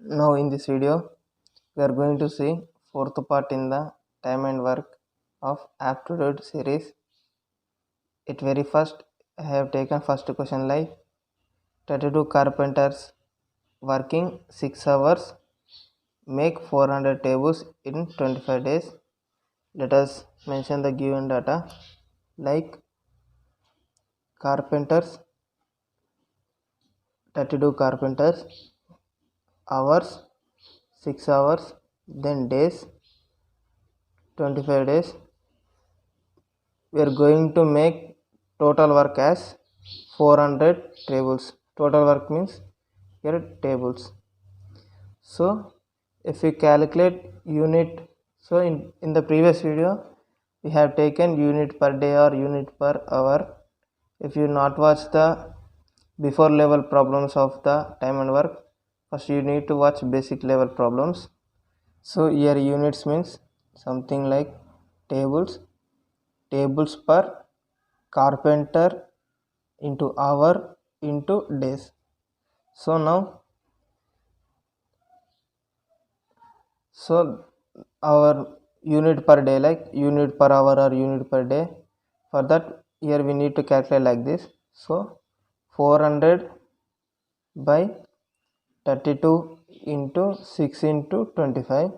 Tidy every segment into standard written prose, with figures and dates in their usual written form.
Now in this video we are going to see fourth part in the time and work of Aptitude series. At very first I have taken first question like 32 carpenters working 6 hours make 400 tables in 25 days. Let us mention the given data like carpenters 32 carpenters, hours 6 hours, then days 25 days. We are going to make total work as 400 tables. Total work means here tables. So if we calculate unit, so in the previous video we have taken unit per day or unit per hour. If you not watch the before level problems of the time and work, first you need to watch basic level problems. So here units means something like tables per carpenter into hour into days. So now our unit per day like unit per hour or unit per day, for that here we need to calculate like this. So 400 by 32 into 6 into 25.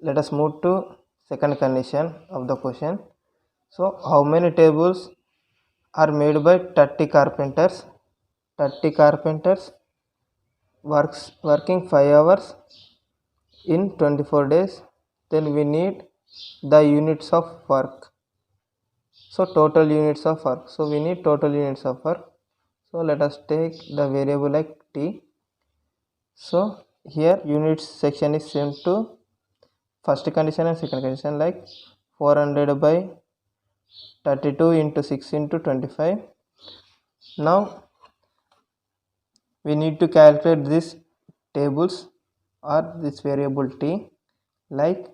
Let us move to second condition of the question. So how many tables are made by 30 carpenters? 30 carpenters working 5 hours in 24 days. Then we need the units of work. So total units of work. So we need total units of work. So let us take the variable like t. So here units section is same to first condition and second condition like 400 by 32 into 6 into 25. Now we need to calculate these tables or this variable t. Like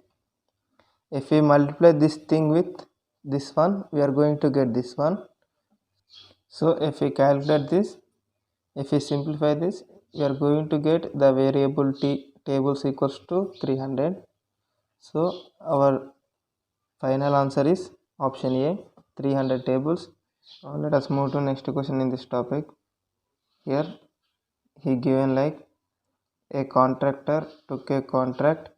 if we multiply this thing with this one, we are going to get this one. So if we calculate this, if we simplify this, we are going to get the variable t tables equals to 300. So our final answer is option A, 300 tables. Now let us move to next question in this topic. Here he given like a contractor took a contract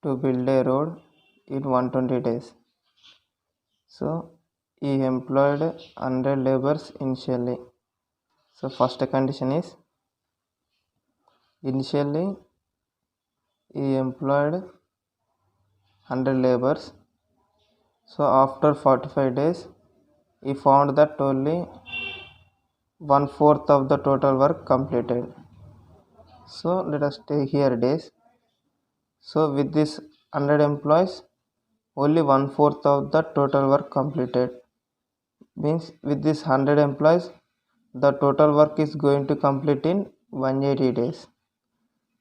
to build a road in 120 days. So he employed 100 laborers initially. So first condition is initially he employed 100 laborers. So after 45 days he found that only 1/4 of the total work completed. So let us take here days. So with this 100 employees, only 1/4 of the total work completed. Means with this 100 employees, the total work is going to complete in 180 days.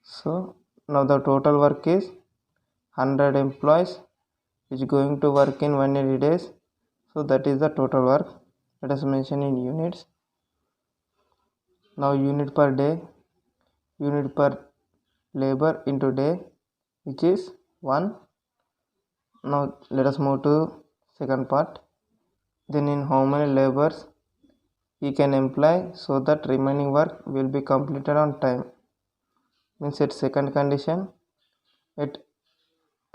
So now the total work is 100 employees which is going to work in 180 days. So that is the total work. Let us mention in units. Now unit per day, unit per labor into day, which is 1. Now let us move to second part. Then in how many labors he can employ so that remaining work will be completed on time. Means at second condition, at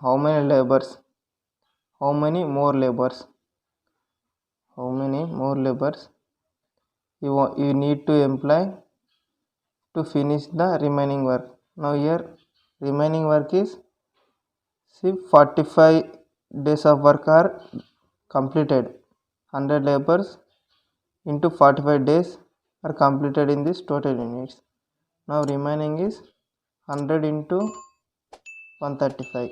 how many labors, how many more labors you need to employ to finish the remaining work. Now here remaining work is 45 days of work are completed. 100 labors into 45 days are completed in this total units. Now remaining is 100 into 135.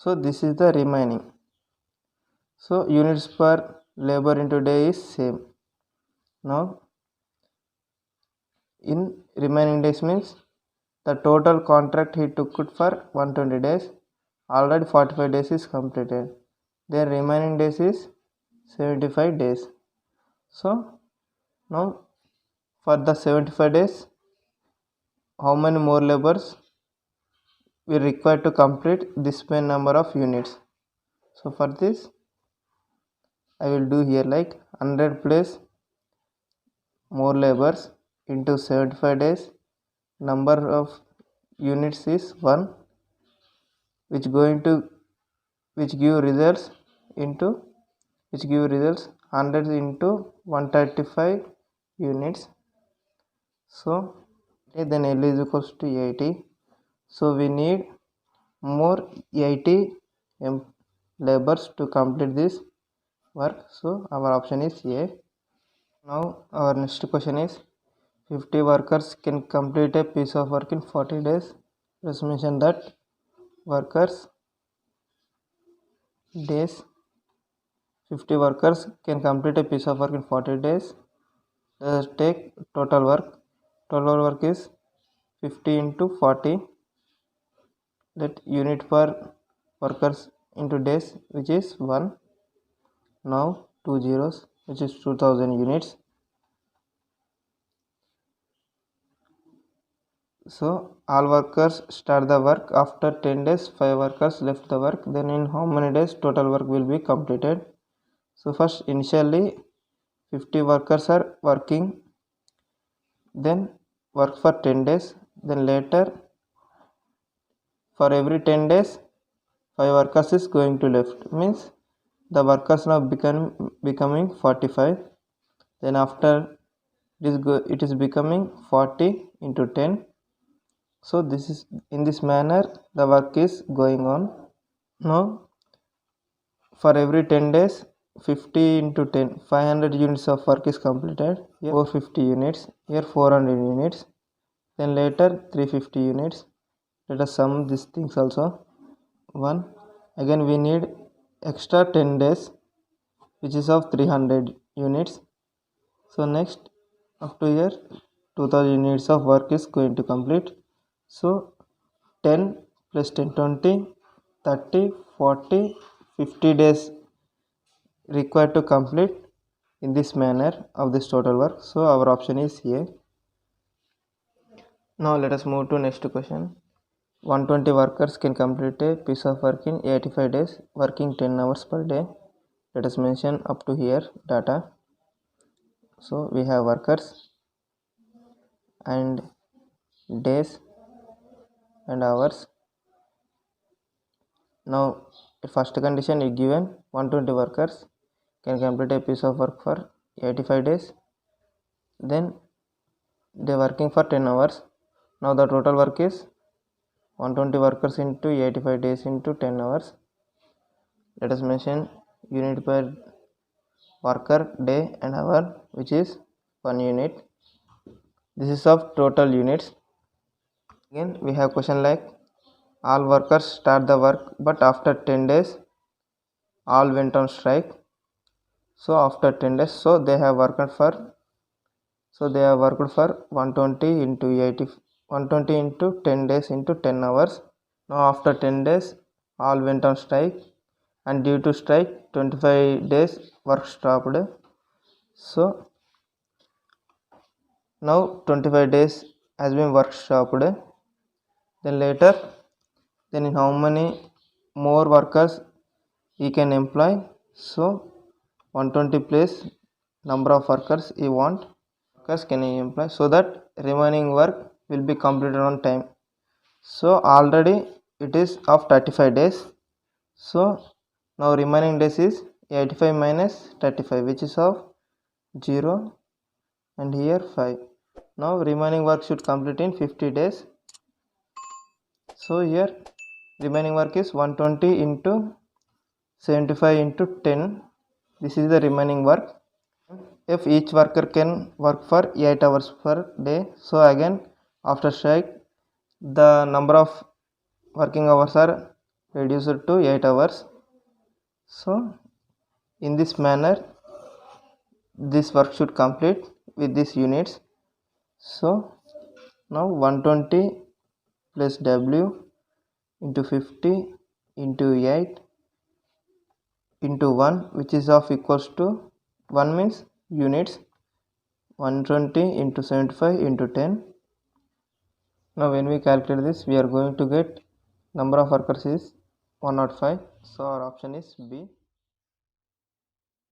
So this is the remaining. So units per labor into day is same. Now in remaining days means the total contract he took it for 120 days. Already 45 days is completed. Then remaining days is 75 days. So now for the 75 days how many more labors we require to complete this many number of units. So for this I will do here like 100 plus more labors into 75 days, number of units is 1, which going to which give results into which give results 100 into 135 units. So then L is equals to 80. So we need more 80 labors to complete this work. So our option is A. Now our next question is 50 workers can complete a piece of work in 40 days. Let's mention that workers days 50 workers can complete a piece of work in 40 days. Let's take total work. Total work is 50 into 40. Let unit per workers into days, which is 1. Now 2 zeros, which is 2000 units. So all workers start the work after 10 days, 5 workers left the work. Then in how many days total work will be completed? So first initially 50 workers are working, then work for 10 days, then later for every 10 days 5 workers is going to left, means the workers now becoming 45. Then after it is becoming 40 into 10. So this is in this manner the work is going on. Now for every 10 days 50 into 10, 500 units of work is completed. Here 450 units, here 400 units, then later 350 units. Let us sum these things also. 1. Again we need extra 10 days, which is of 300 units. So next up to here 2000 units of work is going to complete. So 10 plus 10, 20, 30, 40, 50 days required to complete in this manner of this total work. So our option is A. Now let us move to next question. 120 workers can complete a piece of work in 85 days, working 10 hours per day. Let us mention up to here data. So we have workers and days and hours. Now first condition is given 120 workers can complete a piece of work for 85 days, then they working for 10 hours. Now the total work is 120 workers into 85 days into 10 hours. Let us mention unit per worker, day and hour, which is 1 unit. This is of total units. Again we have question like all workers start the work, but after 10 days all went on strike. So after 10 days, so they have worked for 120 into 80, 120 into 10 days into 10 hours. Now after 10 days all went on strike, and due to strike 25 days work stopped. So now 25 days has been work stopped. Then later, then in how many more workers he can employ? So 120 plus number of workers he want, workers can he employ, so that remaining work will be completed on time. So already it is of 35 days. So now remaining days is 85 minus 35, which is of 0 and here 5. Now remaining work should complete in 50 days. So here remaining work is 120 into 75 into 10. This is the remaining work. If each worker can work for 8 hours per day, so again after strike the number of working hours are reduced to 8 hours. So in this manner this work should complete with these units. So now 120 plus W into 50 into 8 into 1, which is of equals to 1 means units, 120 into 75 into 10. Now when we calculate this, we are going to get number of workers is 105. So our option is B.